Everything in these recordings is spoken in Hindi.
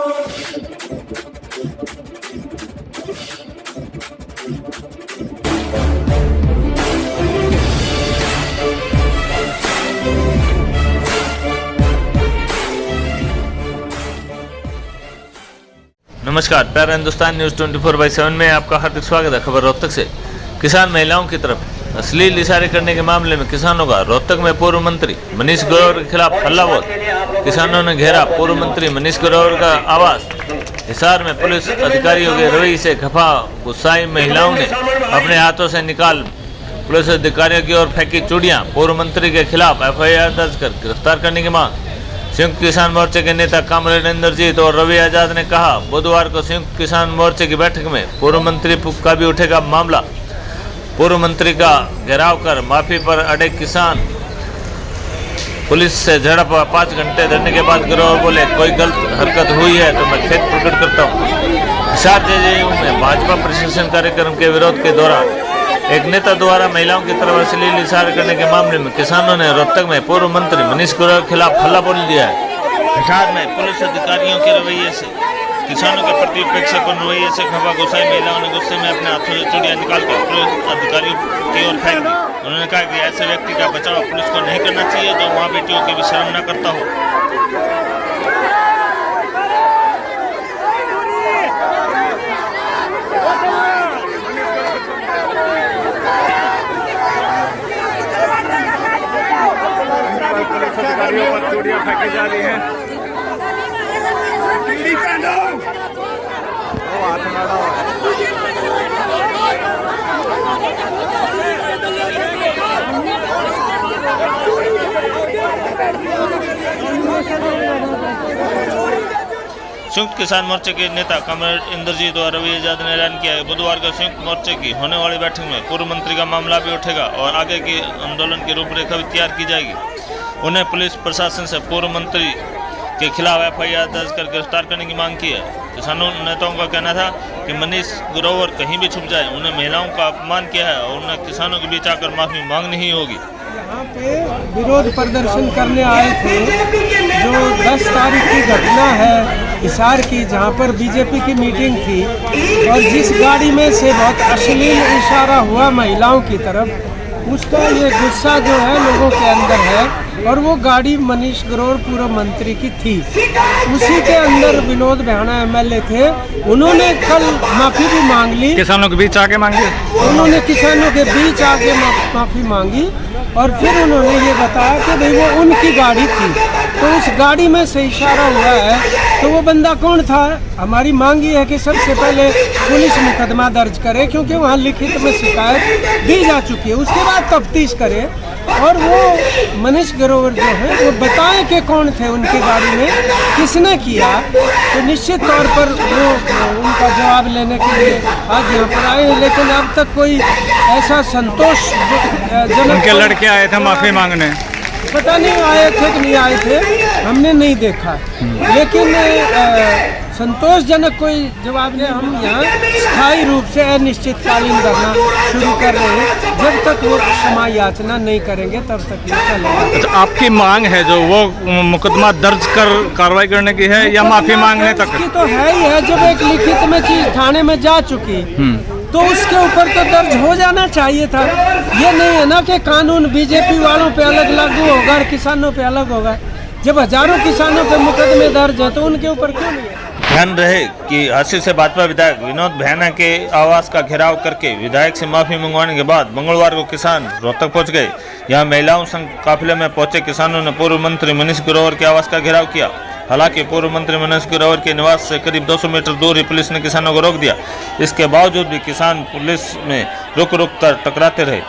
नमस्कार, प्यारा हिंदुस्तान न्यूज़ 24/7 में आपका हार्दिक स्वागत है। खबर रोहतक से। किसान महिलाओं की तरफ अश्लील इशारे करने के मामले में किसानों का रोहतक में पूर्व मंत्री मनीष ग्रोवर के खिलाफ हल्ला बोल। किसानों ने घेरा पूर्व मंत्री मनीष ग्रोवर का आवास। हिसार में पुलिस अधिकारियों के रवैये से खफा गुस्साई महिलाओं ने अपने हाथों से निकाल पुलिस अधिकारियों की ओर फेंकी चूड़ियां। पूर्व मंत्री के खिलाफ FIR दर्ज कर गिरफ्तार करने की मांग। संयुक्त किसान मोर्चे के नेता कामरेड इंद्रजीत और रवि आजाद ने कहा, बुधवार को संयुक्त किसान मोर्चे की बैठक में पूर्व मंत्री का भी उठेगा मामला। पूर्व मंत्री का घेराव कर माफी पर अड़े किसान। पुलिस से झड़प 5 घंटे धरने के बाद ग्रोवर बोले, कोई गलत हरकत हुई है तो मैं खेद प्रकट करता हूँ। हिसार JJU में भाजपा प्रशासन कार्यक्रम के विरोध के दौरान एक नेता द्वारा महिलाओं की तरफ अश्लील इशारे करने के मामले में किसानों ने रोहतक में पूर्व मंत्री मनीष ग्रोवर के खिलाफ हल्ला बोल दिया है। हिसार में पुलिस अधिकारियों के रवैये से किसानों के प्रति उपेक्षापूर्ण रवैये से खफा गुस्साई महिलाओं ने गुस्से में अपने हाथों से चूड़ियां निकालकर पुलिस अधिकारियों की ओर फेंक दी। उन्होंने कहा कि ऐसे व्यक्ति का बचाव पुलिस को नहीं करना चाहिए जो माँ बेटियों की भी शर्म न करता हो। अधिकारियों पर चूड़ियां फेंकी जा रही हैं। संयुक्त किसान मोर्चे के नेता कामरेड इंद्रजीत और रवि आजाद ने ऐलान किया है, बुधवार को संयुक्त मोर्चे की होने वाली बैठक में पूर्व मंत्री का मामला भी उठेगा और आगे की आंदोलन की रूपरेखा भी तैयार की जाएगी। उन्हें पुलिस प्रशासन से पूर्व मंत्री के खिलाफ FIR दर्ज कर गिरफ्तार करने की मांग की है। किसानों नेताओं का कहना था कि मनीष ग्रोवर कहीं भी छुप जाए, उन्हें महिलाओं का अपमान किया है और उन्हें किसानों के बीच आकर माफी मांगनी ही होगी। यहाँ पे विरोध प्रदर्शन करने आए थे। जो 10 तारीख की घटना है हिसार की, जहाँ पर BJP की मीटिंग थी और जिस गाड़ी में से बहुत अश्लील इशारा हुआ महिलाओं की तरफ, उसका ये गुस्सा जो है लोगों के अंदर है और वो गाड़ी मनीष ग्रोवर पूर्व मंत्री की थी। उसी के अंदर विनोद बेहाना MLA थे, उन्होंने कल माफी भी मांग ली। किसानों के बीच आके मांगी, उन्होंने किसानों के बीच आके माफी मांगी और फिर उन्होंने ये बताया कि भाई वो उनकी गाड़ी थी, तो उस गाड़ी में से इशारा हुआ है तो वो बंदा कौन था। हमारी मांग ये है कि सबसे पहले पुलिस मुकदमा दर्ज करे, क्योंकि वहाँ लिखित में शिकायत दी जा चुकी है, उसके बाद तफ्तीश करे और वो मनीष ग्रोवर जो है वो बताएं कि कौन थे उनकी गाड़ी में, किसने किया। तो निश्चित तौर पर वो उनका जवाब लेने के लिए आज यहाँ पर आए हैं, लेकिन अब तक कोई ऐसा संतोषजनक। उनके लड़के आए थे माफी मांगने, पता नहीं आए थे कि नहीं आए थे, हमने नहीं देखा, लेकिन संतोषजनक कोई जवाब नहीं। हम यहाँ स्थायी रूप से अनिश्चितकालीन धरना शुरू कर रहे हैं, जब तक वो क्षमा याचना नहीं करेंगे तब तक ये चलेगा। अच्छा, आपकी मांग है जो वो मुकदमा दर्ज कर कार्रवाई करने की है या माफी मांगने तक? की तो है ही है, जब एक लिखित में चीज थाने में जा चुकी तो उसके ऊपर तो दर्ज हो जाना चाहिए था। ये नहीं है ना कि कानून BJP वालों पे अलग लागू होगा और किसानों पे अलग होगा। जब हजारों किसानों पे मुकदमे दर्ज है तो उनके ऊपर क्यों नहीं है? ध्यान रहे कि हासिल से भाजपा विधायक विनोद बेहाना के आवास का घेराव करके विधायक से माफी मंगवाने के बाद मंगलवार को किसान रोहतक पहुंच गए। यहां महिलाओं संग काफिले में पहुंचे किसानों ने पूर्व मंत्री मनीष ग्रोवर के आवास का घेराव किया। हालांकि पूर्व मंत्री मनीष ग्रोवर के निवास से करीब 200 मीटर दूर ही पुलिस ने किसानों को रोक दिया। इसके बावजूद भी किसान पुलिस में रुक कर टकराते रहे।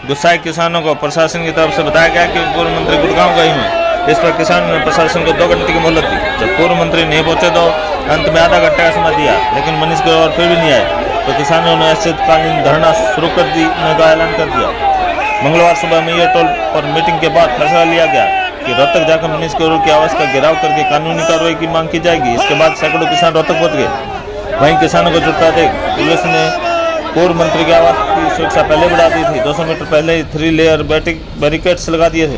गुस्साए किसानों को प्रशासन की तरफ से बताया गया कि पूर्व मंत्री गुड़गांव गए हुए। इस पर किसानों ने प्रशासन को 2 घंटे की मोहलत दी। जब पूर्व मंत्री नहीं पहुंचे तो अंत में आधा घंटे का समय दिया, लेकिन मनीष ग्रोवर फिर भी नहीं आए तो किसानों ने अनिश्चितकालीन धरना शुरू कर देने का ऐलान कर दिया। मंगलवार सुबह मेयर टोल पर मीटिंग के बाद फैसला लिया गया कि रोहतक जाकर मनीष ग्रोवर की आवास का घेराव करके कानूनी कार्रवाई की मांग की जाएगी। इसके बाद सैकड़ों किसान रोहतक पहुंच गए। वहीं किसानों को जुटता देख पुलिस ने पूर्व मंत्री के आवास की सुरक्षा पहले बढ़ा दी थी। 200 मीटर पहले ही 3 लेयर बैरिकेड्स लगा दिए थे।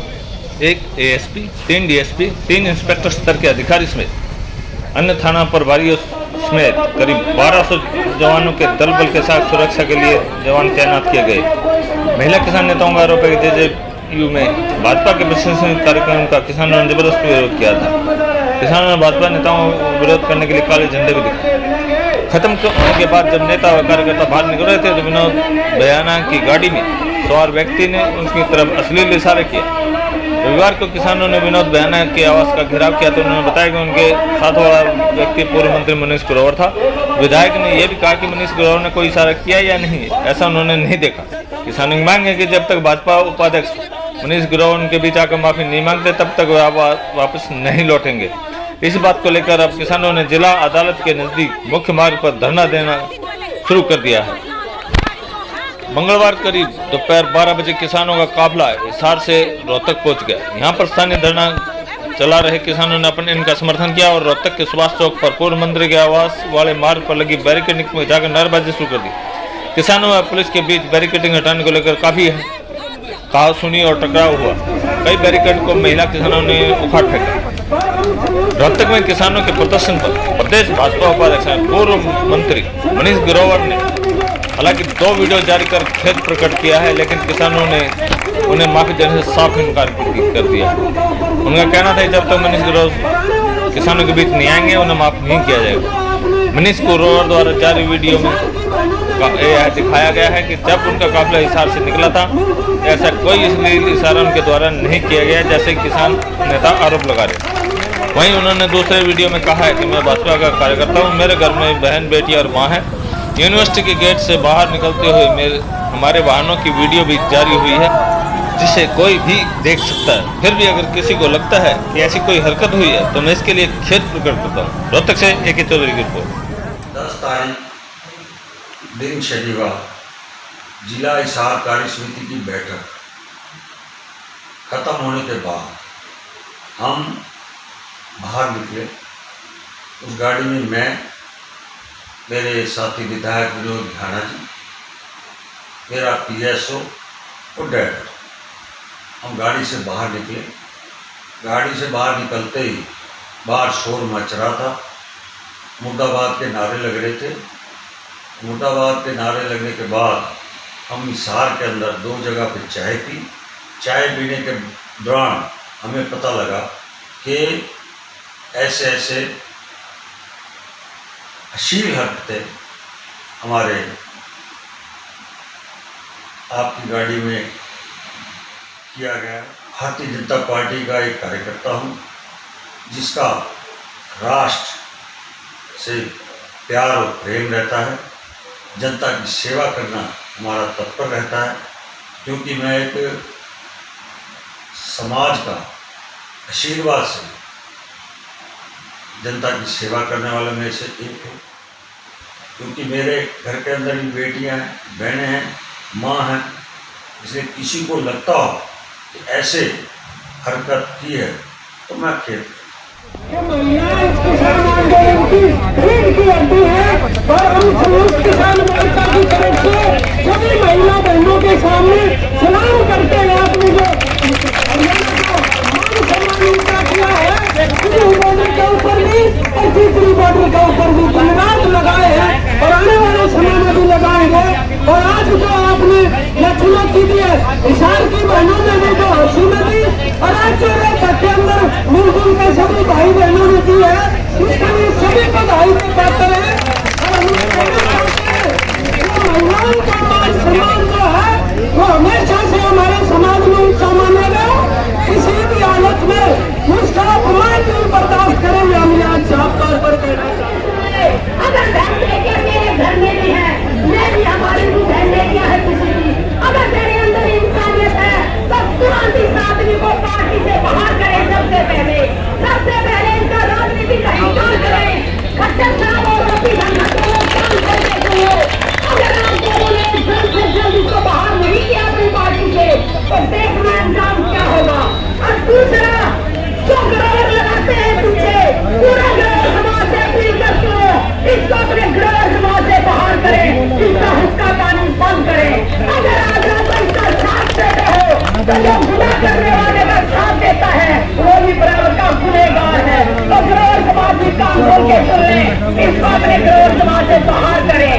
एक ASP, 3 DSP, 3 इंस्पेक्टर स्तर के अधिकारी समेत अन्य थाना प्रभारियों समेत करीब 1200 जवानों के दल बल के साथ सुरक्षा के लिए जवान तैनात किए गए। महिला किसान नेताओं का आरोप है कि जेजेयू में भाजपा के प्रशंसनीय कार्यक्रम का किसानों ने जबरदस्त विरोध किया था। किसानों ने भाजपा नेताओं को विरोध करने के लिए काले झंडे भी दिखाए। खत्म होने के बाद जब नेता व कार्यकर्ता बाहर निकल रहे थे तो विनोद भयाना की गाड़ी में सवार व्यक्ति ने उनकी तरफ अश्लील इशारे किए। रविवार को किसानों ने विनोद भयाना के आवास का घेराव किया तो उन्होंने बताया कि उनके साथ वाला व्यक्ति पूर्व मंत्री मनीष ग्रोवर था। विधायक ने यह भी कहा कि मनीष ग्रोवर ने कोई इशारा किया या नहीं, ऐसा उन्होंने नहीं देखा। किसानों की मांग है कि जब तक भाजपा उपाध्यक्ष मनीष ग्रोवर उनके बीच आकर माफी नहीं मांगते तब तक वे वापस नहीं लौटेंगे। इस बात को लेकर अब किसानों ने जिला अदालत के नजदीक मुख्य मार्ग पर धरना देना शुरू कर दिया है। मंगलवार करीब दोपहर 12 बजे किसानों का काफिला हिसार से रोहतक पहुंच गया। यहां पर स्थानीय धरना चला रहे किसानों ने अपने इनका समर्थन किया और रोहतक के सुभाष चौक पर पूर्व मंत्री के आवास वाले मार्ग पर लगी बैरिकेडिंग में जाकर नारेबाजी शुरू कर दी। किसानों व पुलिस के बीच बैरिकेडिंग हटाने को लेकर काफी कहासुनी और टकराव हुआ। कई बैरिकेड को महिला किसानों ने उखाड़ फेंका। रोहतक में किसानों के प्रदर्शन पर प्रदेश भाजपा उपाध्यक्ष पूर्व मंत्री मनीष ग्रोवर ने हालांकि 2 वीडियो जारी कर खेद प्रकट किया है, लेकिन किसानों ने उन्हें माफी देने से साफ इनकार कर दिया। उनका कहना था जब तक मनीष ग्रोवर किसानों के बीच नहीं आएंगे उन्हें माफ नहीं किया जाएगा। मनीष ग्रोवर द्वारा जारी वीडियो में दिखाया गया है कि जब उनका काफिला हिसार से निकला था ऐसा कोई इसलिए इशारा उनके द्वारा नहीं किया गया जैसे किसान नेता आरोप लगा रहे। वहीं उन्होंने दूसरे वीडियो में कहा है कि मैं भाजपा का कार्यकर्ता हूं, मेरे घर में बहन बेटी और मां है। यूनिवर्सिटी के गेट से बाहर निकलते हुए हमारे वाहनों की वीडियो भी जारी हुई है जिसे कोई भी देख सकता है। फिर भी अगर किसी को लगता है कि ऐसी कोई हरकत हुई है तो मैं इसके लिए खेद प्रकट करता हूँ। रोहतक से AK चौधरी की रिपोर्ट। 10 तारीख दिन शनिवार जिला हिसार कार्य समिति की बैठक खत्म होने के बाद हम बाहर निकले। उस गाड़ी में मैं, मेरे साथी विधायक विनोद भयाना जी, मेरा PSO और ड्राइवर, हम गाड़ी से बाहर निकले। गाड़ी से बाहर निकलते ही बाहर शोर मच रहा था। मुर्दाबाद के नारे लग रहे थे। मुर्दाबाद के नारे लगने के बाद हम हिसार के अंदर 2 जगह पर चाय पी। चाय पीने के दौरान हमें पता लगा कि ऐसे अश्लील हरकतें हमारे आपकी गाड़ी में किया गया। भारतीय जनता पार्टी का एक कार्यकर्ता हूँ जिसका राष्ट्र से प्यार और प्रेम रहता है। जनता की सेवा करना हमारा तत्पर रहता है, क्योंकि मैं एक समाज का आशीर्वाद से जनता की सेवा करने वाले में से एक हूँ। क्योंकि मेरे घर के अंदर भी बेटियां हैं, बहनें हैं, माँ हैं, इसलिए किसी को लगता हो कि ऐसे हरकत की है तो मैं खेद सभी महिला बहनों के सामने सलाम करते हैं। आपने जो किया है बॉर्डर के ऊपर भी और तीसरी बॉर्डर के ऊपर भी धन्यवाद लगाए हैं और आने वाले समय में भी लगाएंगे। और आज जो आपने लक्ष्मण की दी है हिसार की बहनों ने भी जो हंसी में दी और आज जो के अंदर मिलजुल के सभी भाई बहनों ने दी है, इसके लिए सभी को भाई के पात्र है। महिलाओं का मान सम्मान जो है वो हमेशा से हमारे समाज में सामान्य रहे। किसी भी हालत में उसका अपमान नहीं बर्दाश्त करेंगे। हम यहाँ साफ तौर पर कहना चाहते हैं, अगर घर लेके मेरे घर में भी है, मैं भी हमारे भी घर ले गया है किसी की, अगर मेरे अंदर इंसानियत है तब तुरंत इस आदमी को पार्टी से बाहर करें। सबसे पहले इनका राजनीति का इंकार करें। खट्टर साहब और रफी धन्ना दोनों काम करते हुए अगर आप दोनों ने जल्द से जल्द इसको बाहर नहीं किया अपनी पार्टी से तो देखना अंजाम क्या होगा। और दूसरा जो ग्रोवर लगाते हैं पीछे, पूरा ग्रोवर समाज से अपील करते हो इसको अपने ग्रोवर समाज से बाहर करें, इसका हुक्का पानी बंद करें। अगर आज आप इसका साथ देते हो तो जो गुनाह करने वाले का साथ देता है वो भी बराबर का गुनहगार है। तो ग्रोवर समाज कान खोल के सुन लें, इसको अपने ग्रोथ समाज से बाहर करें।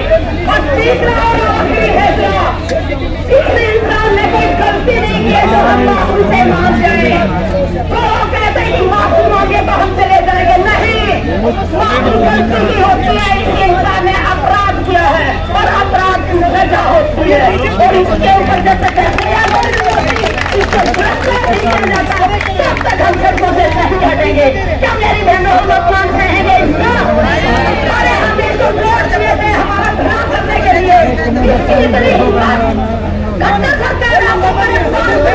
और तीसरा और आखिरी फैसला, इस इंसान ने कोई गलती नहीं की है जो हम माफी से मान जाए। तो वो कहते हैं कि माफी मांगे तो हम चले जाएंगे, नहीं, माफी गलती की होती है। इस इंसान ने अपराध किया है और अपराध की सजा होती है, और इसके ऊपर जब तक इसको गिरफ्तार नहीं किया जाता तब तक हम सड़कों से नहीं हटेंगे। क्या मेरी बहनों हम अपमान सहेंगे इसका? अरे हम इसको वोट दिए थे हमारा भला करने के लिए, इसकी इतनी हिम्मत। गद्दा सरकार आपको बड़े साल से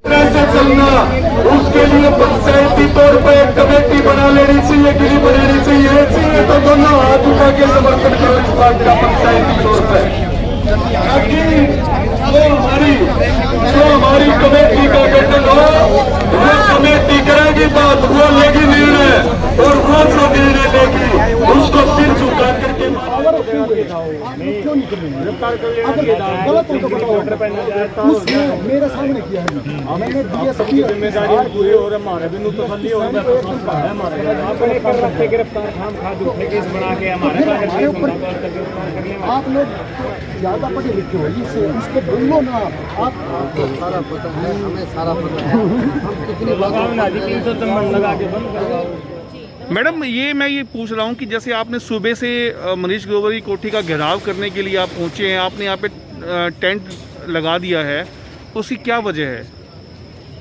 कैसे चलना, उसके लिए पंचायती तौर पर एक कमेटी बना लेनी चाहिए, गिरी बनानी चाहिए तो दोनों हाथ उठा के समर्थन करो इस बात का पंचायती तौर पर। ताकि जो हमारी कमेटी का गठन हो, वो कमेटी करेगी बात, वो लेगी निर्णय, और वो जो निर्णय लेगी उसको सिर झुका करके मेरे सामने किया है, मैंने दिया सबकी जिम्मेदारी पूरी हो रही, हमारे भी तसल्ली हो रही है, हमारे कर रखे गिरफ्तार हम खा दूसरे केस बना के हमारे ऊपर। आप लोग ज्यादा पढ़े लिखे हो, इसको बोलो ना आप। सारा पता है हमें, सारा पता है, हम कितनी लगा के बंद कर। मैडम मैं पूछ रहा हूँ कि जैसे आपने सुबह से मनीष ग्रोवर की कोठी का घेराव करने के लिए आप पहुँचे हैं, आपने यहाँ पे टेंट लगा दिया है, उसकी क्या वजह है?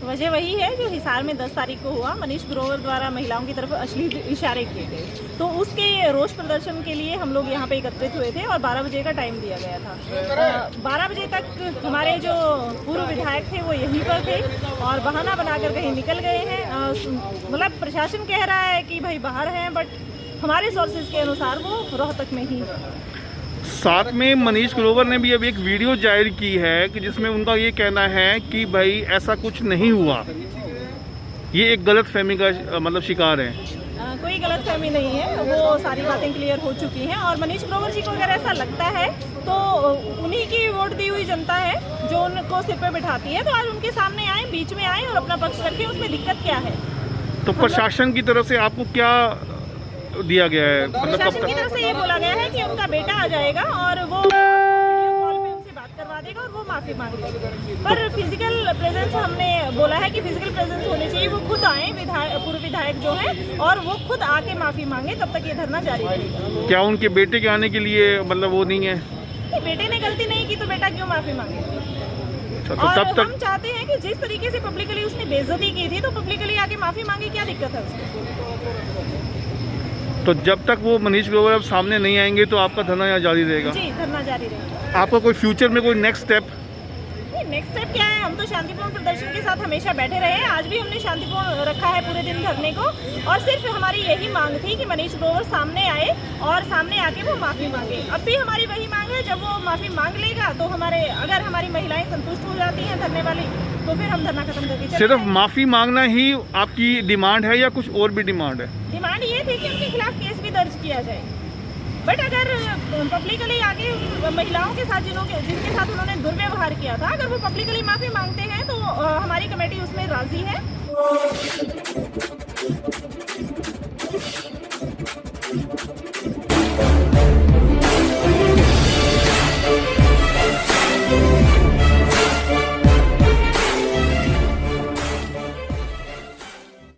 वजह वही है जो हिसार में 10 तारीख को हुआ। मनीष ग्रोवर द्वारा महिलाओं की तरफ अश्लील इशारे किए गए, तो उसके रोष प्रदर्शन के लिए हम लोग यहाँ पे एकत्रित हुए थे और 12 बजे का टाइम दिया गया था। 12 बजे तक हमारे जो पूर्व विधायक थे वो यहीं पर थे और बहाना बनाकर कहीं निकल गए हैं। मतलब प्रशासन कह रहा है कि भाई बाहर हैं, बट हमारे सोर्सेज के अनुसार वो रोहतक में ही। साथ में मनीष ग्रोवर ने भी अब एक वीडियो जाहिर की है कि जिसमें उनका ये कहना है कि भाई ऐसा कुछ नहीं हुआ, ये एक गलत फहमी का मतलब शिकार है। कोई गलत फहमी नहीं है, वो सारी बातें क्लियर हो चुकी हैं। और मनीष ग्रोवर जी को अगर ऐसा लगता है तो उन्हीं की वोट दी हुई जनता है जो उनको सिर पे बिठाती है, तो आज उनके सामने आए, बीच में आए और अपना पक्ष रखें, उसमें दिक्कत क्या है? तो प्रशासन की तरफ से आपको क्या दिया गया है? मतलब प्रशासन की तरफ से ये बोला गया है कि उनका बेटा आ जाएगा और वो वीडियो कॉल पे उनसे बात करवा देगा और वो माफी मांग लेगा। पर फिजिकल प्रेजेंस हमने बोला है कि फिजिकल प्रेजेंस होनी चाहिए, वो खुद आए, पूर्व विधायक जो है, और वो खुद आके माफी मांगे, तब तक ये धरना जारी रहेगा। क्या उनके बेटे के आने के लिए मतलब वो नहीं है? बेटे ने गलती नहीं की तो बेटा क्यों माफी मांगे? तो और तब तक हम चाहते हैं कि जिस तरीके से पब्लिकली उसने बेइज्जती की थी, तो पब्लिकली आके माफी मांगे, क्या दिक्कत है उसको? तो जब तक वो मनीष ग्रोवर अब सामने नहीं आएंगे तो आपका धरना यहाँ जारी रहेगा? जी, धरना जारी रहेगा। आपका कोई फ्यूचर में कोई नेक्स्ट स्टेप? नेक्स्ट स्टेप क्या है? हम तो शांतिपूर्ण प्रदर्शन के साथ हमेशा बैठे रहे हैं, आज भी हमने शांतिपूर्ण रखा है पूरे दिन धरने को, और सिर्फ हमारी यही मांग थी कि मनीष ग्रोवर सामने आए और सामने आके वो माफी मांगे। अब भी हमारी वही मांग है, जब वो माफी मांग लेगा तो अगर हमारी महिलाएं संतुष्ट हो जाती हैं धरने वाली, तो फिर हम धरना खत्म करके सिर्फ माफी मांगना ही आपकी डिमांड है या कुछ और भी डिमांड है? डिमांड ये थी कि उनके खिलाफ केस भी दर्ज किया जाए, बट अगर पब्लिकली आगे महिलाओं के साथ जिनके साथ उन्होंने दुर्व्यवहार किया था, अगर वो पब्लिकली माफी मांगते हैं तो हमारी कमेटी उसमें राजी है।